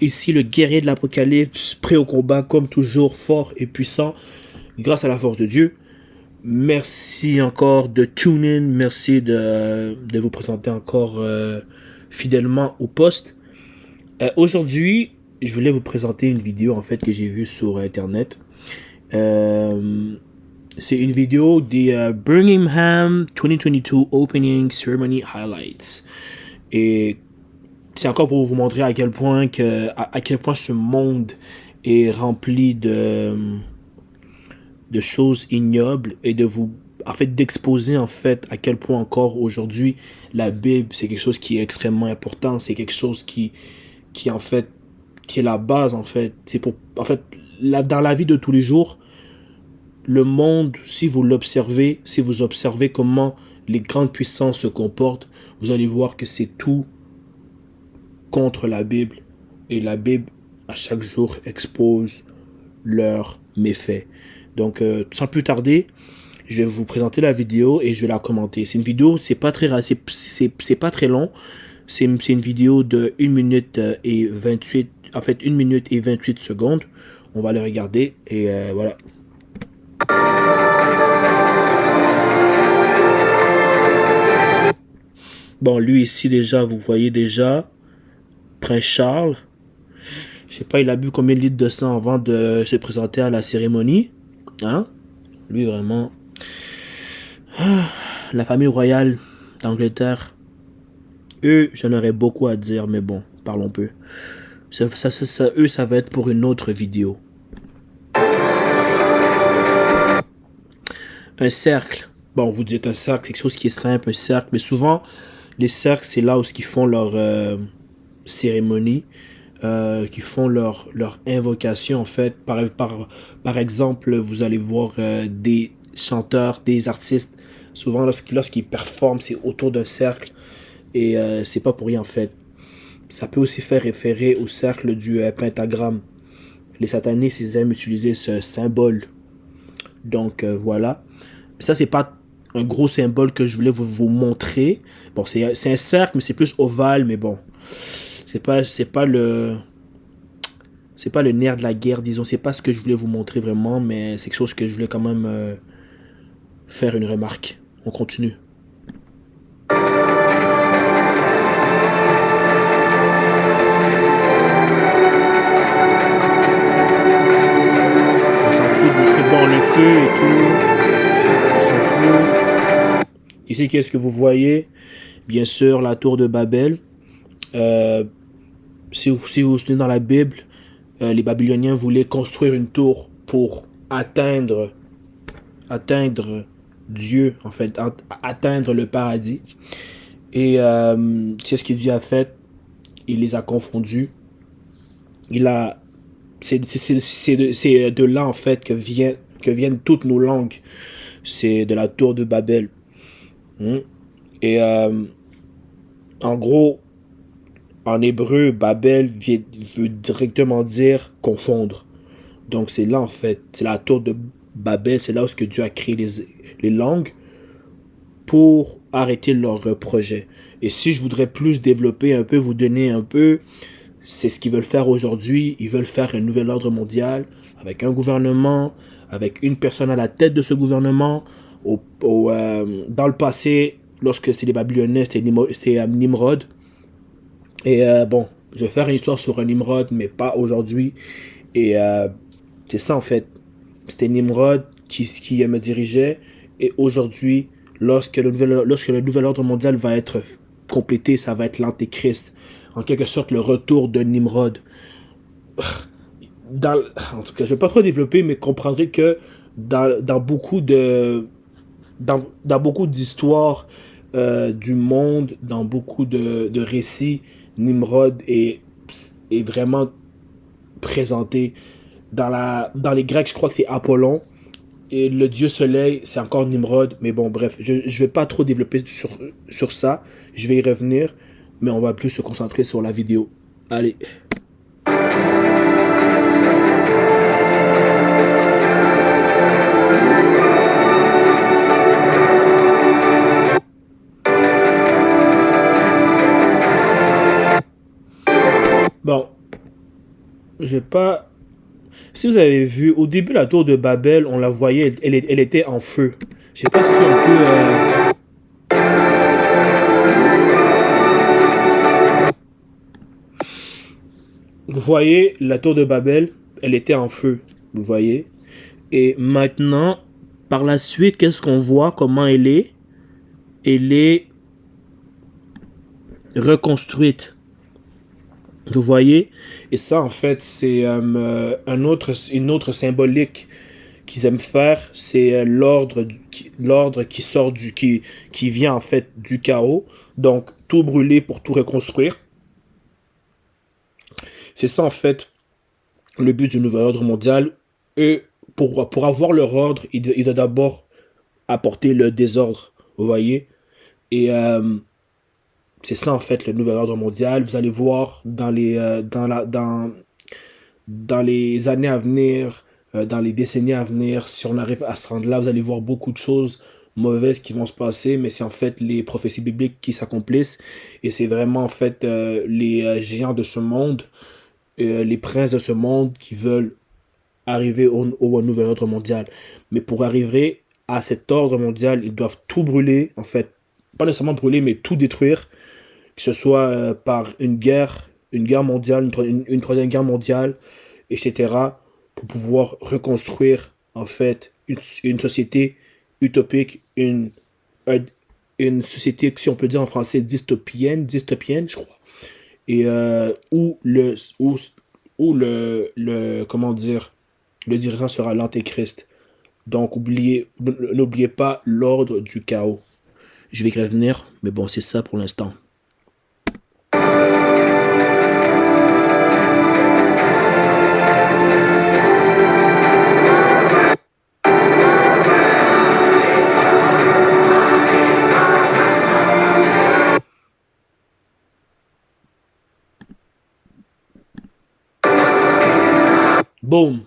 Ici, le guerrier de l'Apocalypse, prêt au combat, comme toujours, fort et puissant, grâce à la force de Dieu. Merci encore de tune in, merci de vous présenter encore fidèlement au poste. Aujourd'hui, je voulais vous présenter une vidéo en fait que j'ai vue sur Internet. C'est une vidéo des Birmingham 2022 Opening Ceremony Highlights. Et c'est encore pour vous montrer à quel point ce monde est rempli de choses ignobles et d'exposer en fait à quel point encore aujourd'hui la Bible c'est quelque chose qui est extrêmement important, c'est quelque chose qui en fait qui est la base en fait, c'est pour en fait dans la vie de tous les jours, le monde, si vous l'observez, si vous observez comment les grandes puissances se comportent, vous allez voir que c'est tout contre la Bible, et la Bible à chaque jour expose leurs méfaits. Donc sans plus tarder, je vais vous présenter la vidéo et je vais la commenter. C'est une vidéo, c'est pas très long. C'est une vidéo de 1 minute et 28, en fait 1 minute et 28 secondes. On va le regarder et voilà. Bon, lui ici déjà, vous voyez déjà, Prince Charles. Je sais pas, il a bu combien de litres de sang avant de se présenter à la cérémonie. Hein? Lui, vraiment. La famille royale d'Angleterre. Eux, j'en aurais beaucoup à dire, mais bon, parlons peu. Eux, ça va être pour une autre vidéo. Un cercle. Bon, vous dites un cercle, c'est quelque chose qui est simple, un cercle. Mais souvent, les cercles, c'est là où ils font leur cérémonie. Qui font leur invocation en fait. Par exemple, vous allez voir des chanteurs, des artistes, souvent lorsqu'ils performent, c'est autour d'un cercle, et c'est pas pour rien en fait. Ça peut aussi faire référer au cercle du pentagramme. Les satanistes, ils aiment utiliser ce symbole. Donc voilà. Ça, c'est pas un gros symbole que je voulais vous montrer. Bon, c'est un cercle, mais c'est plus ovale, mais bon. C'est pas le nerf de la guerre, disons. C'est pas ce que je voulais vous montrer vraiment, mais c'est quelque chose que je voulais quand même faire une remarque. On continue. On s'en fout de montrer bon le feu et tout. On s'en fout. Ici, qu'est-ce que vous voyez? Bien sûr, la tour de Babel. Si vous vous souvenez dans la Bible, les Babyloniens voulaient construire une tour pour atteindre Dieu, en fait, atteindre le paradis. Et qu'est-ce que Dieu a fait? Il les a confondus. C'est de là, en fait, que viennent toutes nos langues. C'est de la tour de Babel. Et en gros, en hébreu, Babel veut directement dire confondre. Donc c'est là en fait, c'est la tour de Babel, c'est là où Dieu a créé les langues pour arrêter leur projet. Et si je voudrais plus développer un peu, vous donner un peu, c'est ce qu'ils veulent faire aujourd'hui. Ils veulent faire un nouvel ordre mondial avec un gouvernement, avec une personne à la tête de ce gouvernement. Dans le passé, lorsque c'était les Babyloniens, c'était Nimrod. Et bon, je vais faire une histoire sur un Nimrod, mais pas aujourd'hui. Et c'est ça en fait. C'était Nimrod qui me dirigeait. Et aujourd'hui, lorsque le nouvel ordre mondial va être complété, ça va être l'Antéchrist. En quelque sorte, le retour de Nimrod. En tout cas, je ne vais pas trop développer, mais comprendrez que dans beaucoup d'histoires du monde, dans beaucoup de récits, Nimrod est vraiment présenté. Dans les Grecs, je crois que c'est Apollon. Et le dieu soleil, c'est encore Nimrod. Mais bon, bref, je ne vais pas trop développer sur ça. Je vais y revenir. Mais on va plus se concentrer sur la vidéo. Allez. Bon, j'ai pas... Si vous avez vu, au début, la tour de Babel, on la voyait, elle était en feu. Je sais pas si on peut... Vous voyez, la tour de Babel, elle était en feu. Vous voyez. Et maintenant, par la suite, qu'est-ce qu'on voit? Comment elle est? Elle est reconstruite. Vous voyez? Et ça, en fait, c'est une autre symbolique qu'ils aiment faire. C'est l'ordre qui sort qui vient, en fait, du chaos. Donc, tout brûler pour tout reconstruire. C'est ça, en fait, le but du nouvel ordre mondial. Eux, pour avoir leur ordre, il doit d'abord apporter le désordre. Vous voyez? Et c'est ça, en fait, le nouvel ordre mondial. Vous allez voir dans les années à venir, dans les décennies à venir, si on arrive à se rendre là, vous allez voir beaucoup de choses mauvaises qui vont se passer, mais c'est en fait les prophéties bibliques qui s'accomplissent. Et c'est vraiment, en fait, les géants de ce monde, les princes de ce monde qui veulent arriver au nouvel ordre mondial. Mais pour arriver à cet ordre mondial, ils doivent tout brûler, en fait, pas nécessairement brûler, mais tout détruire, que ce soit par une guerre mondiale, une troisième guerre mondiale, etc., pour pouvoir reconstruire, en fait, une société utopique, une société, si on peut dire en français, dystopienne, je crois, et comment dire, le dirigeant sera l'antéchrist. Donc, n'oubliez pas l'ordre du chaos. Je vais y revenir, mais bon, c'est ça pour l'instant. Boom.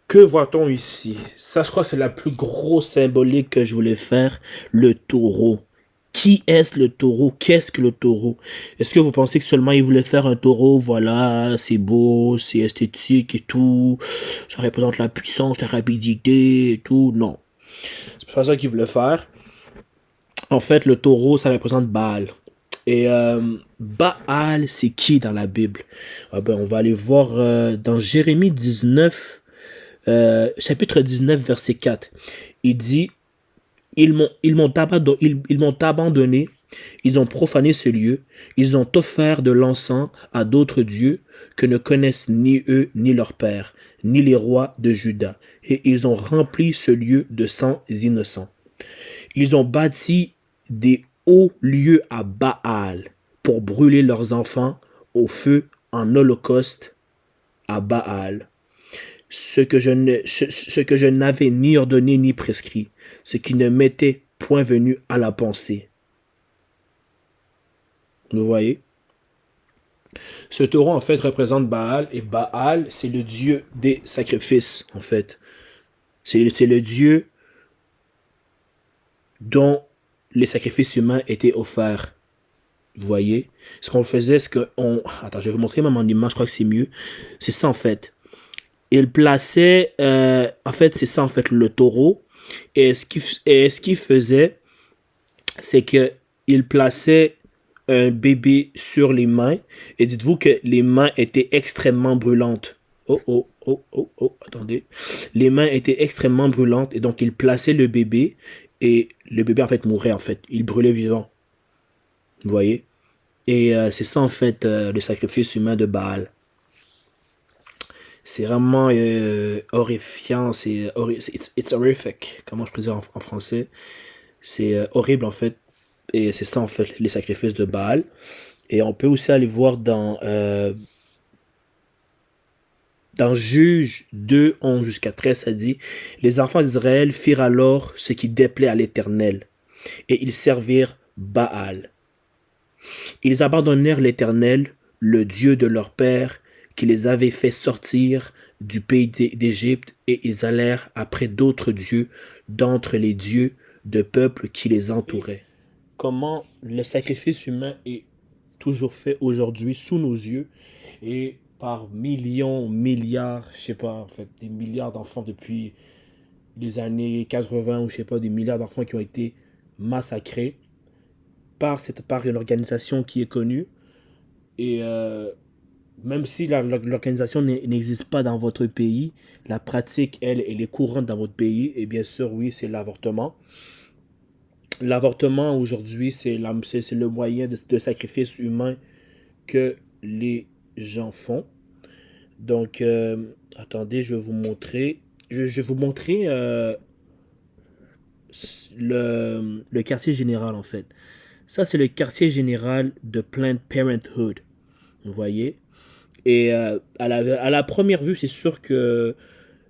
Que voit-on ici? Ça, je crois que c'est la plus grosse symbolique que je voulais faire. Le taureau. Qui est-ce le taureau? Qu'est-ce que le taureau? Est-ce que vous pensez que seulement il voulait faire un taureau? Voilà, c'est beau, c'est esthétique et tout. Ça représente la puissance, la rapidité et tout. Non. C'est pas ça qu'il voulait faire. En fait, le taureau, ça représente Baal. Et Baal, c'est qui dans la Bible? Ah ben, on va aller voir dans Jérémie 19, chapitre 19, verset 4. Il dit, ils m'ont abandonné, ils ont profané ce lieu, ils ont offert de l'encens à d'autres dieux que ne connaissent ni eux ni leurs pères, ni les rois de Juda, et ils ont rempli ce lieu de sang innocents. Ils ont bâti des hauts lieux à Baal pour brûler leurs enfants au feu en holocauste à Baal. Ce que je n'avais ni ordonné ni prescrit, ce qui ne m'était point venu à la pensée. Vous voyez? Ce taureau, en fait, représente Baal, et Baal, c'est le dieu des sacrifices, en fait. C'est le dieu dont les sacrifices humains étaient offerts. Vous voyez? Ce qu'on faisait, c'est qu'on... Attends, je vais vous montrer même en image, je crois que c'est mieux. C'est ça, en fait. Il plaçait... en fait, c'est ça, en fait, le taureau. Et ce qu'il faisait, c'est que il plaçait un bébé sur les mains. Et dites-vous que les mains étaient extrêmement brûlantes. Attendez. Les mains étaient extrêmement brûlantes. Et donc, il plaçait le bébé. Et le bébé, en fait, mourait, en fait. Il brûlait vivant. Vous voyez? Et c'est ça, en fait, le sacrifice humain de Baal. C'est vraiment horrifiant. It's horrific. Comment je peux dire en français? C'est horrible, en fait. Et c'est ça, en fait, les sacrifices de Baal. Et on peut aussi aller voir dans Juge 2, 11 jusqu'à 13, ça dit, les enfants d'Israël firent alors ce qui déplaît à l'Éternel, et ils servirent Baal. Ils abandonnèrent l'Éternel, le Dieu de leur père, qui les avait fait sortir du pays d'Égypte, et ils allèrent après d'autres dieux d'entre les dieux de peuples qui les entouraient. Comment le sacrifice humain est toujours fait aujourd'hui sous nos yeux, et par millions, milliards, je sais pas, en fait, des milliards d'enfants depuis les années 80 ou je sais pas, des milliards d'enfants qui ont été massacrés par une organisation qui est connue. Et même si l'organisation n'existe pas dans votre pays, la pratique, elle est courante dans votre pays. Et bien sûr, oui, c'est l'avortement. L'avortement, aujourd'hui, c'est le moyen de sacrifice humain que les gens font. Donc, attendez, je vais vous montrer. Je vais vous montrer le quartier général, en fait. Ça, c'est le quartier général de Planned Parenthood. Vous voyez? Et à la première vue, c'est sûr que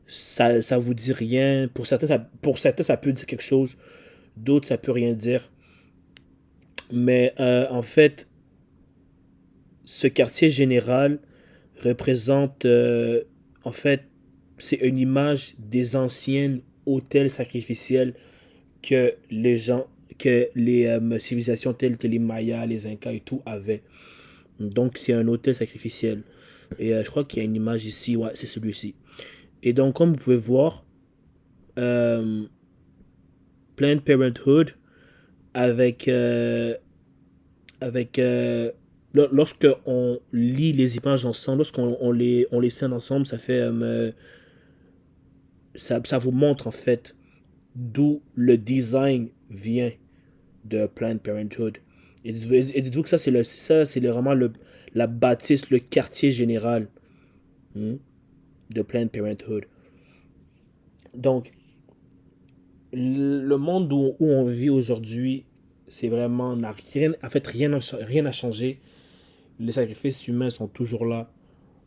ça vous dit rien. Pour certains, ça peut dire quelque chose. D'autres, ça peut rien dire. Mais en fait, ce quartier général représente, en fait, c'est une image des anciennes hôtels sacrificiels que les gens, que les civilisations telles que les Mayas, les Incas et tout avaient. Donc, c'est un hôtel sacrificiel. Et je crois qu'il y a une image ici, ouais, c'est celui-ci. Et donc, comme vous pouvez voir, euh, Planned Parenthood, avec, avec lorsque on lit les images ensemble, lorsqu'on on les scène ensemble, ça fait, ça vous montre en fait d'où le design vient de Planned Parenthood. Et dites-vous que ça, vraiment la bâtisse, le quartier général, hmm, de Planned Parenthood. Donc, le monde où on vit aujourd'hui, c'est vraiment, n'a rien, en fait, rien n'a changé. Les sacrifices humains sont toujours là.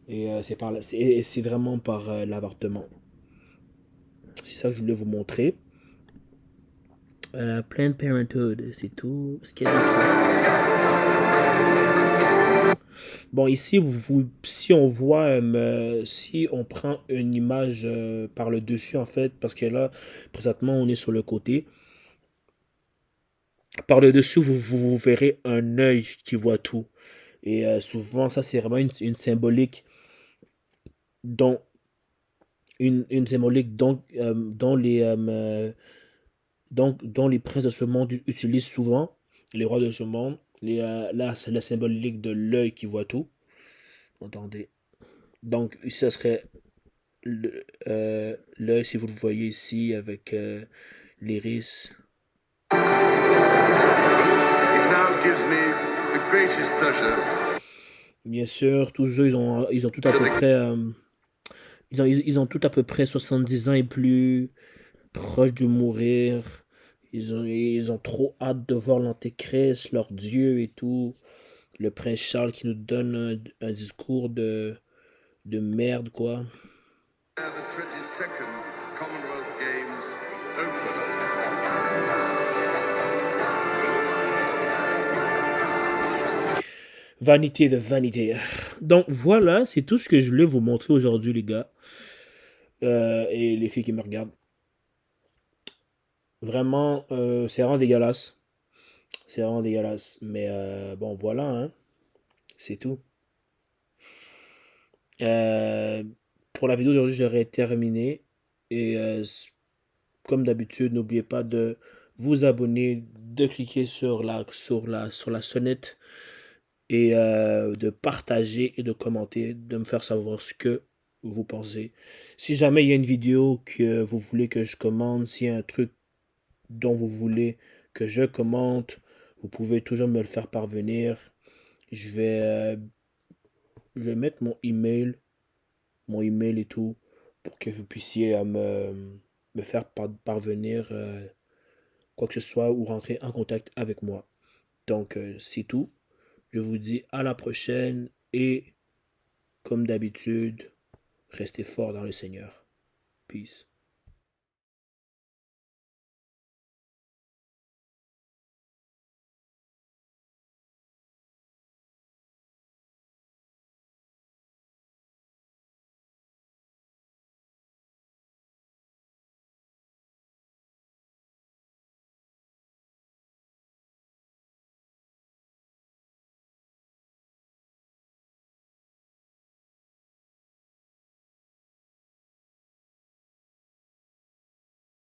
Et c'est vraiment par l'avortement. C'est ça que je voulais vous montrer. Planned Parenthood, c'est tout. Ce qu'il y a bon, ici, si on voit, si on prend une image par le dessus, en fait, parce que là, présentement, on est sur le côté. Par le dessus, vous verrez un œil qui voit tout. Et souvent, ça, c'est vraiment une symbolique dont, une symbolique dont les princes de ce monde utilisent souvent, les rois de ce monde. Là, c'est la symbolique de l'œil qui voit tout. Attendez. Donc, ici, ça serait l'œil, si vous le voyez ici, avec l'iris. Bien sûr, tous eux, ils ont tout à peu près, ils ont tout à peu près 70 ans et plus, proches de mourir. Ils ont trop hâte de voir l'Antéchrist, leur Dieu et tout. Le prince Charles qui nous donne un discours de merde, quoi. Vanité de vanité. Donc voilà, c'est tout ce que je voulais vous montrer aujourd'hui, les gars. Et les filles qui me regardent. Vraiment, c'est vraiment dégueulasse. C'est vraiment dégueulasse. Mais bon, voilà, hein. C'est tout. Euh, pour la vidéo d'aujourd'hui, j'aurais terminé. Et comme d'habitude, n'oubliez pas de vous abonner, de cliquer sur la sonnette et de partager et de commenter, de me faire savoir ce que vous pensez. Si jamais il y a une vidéo que vous voulez que je commente, s'il y a un truc dont vous voulez que je commente, vous pouvez toujours me le faire parvenir. Je vais, euh, je vais mettre mon email et tout, pour que vous puissiez me faire parvenir quoi que ce soit ou rentrer en contact avec moi. Donc, c'est tout. Je vous dis à la prochaine et comme d'habitude, restez fort dans le Seigneur. Peace.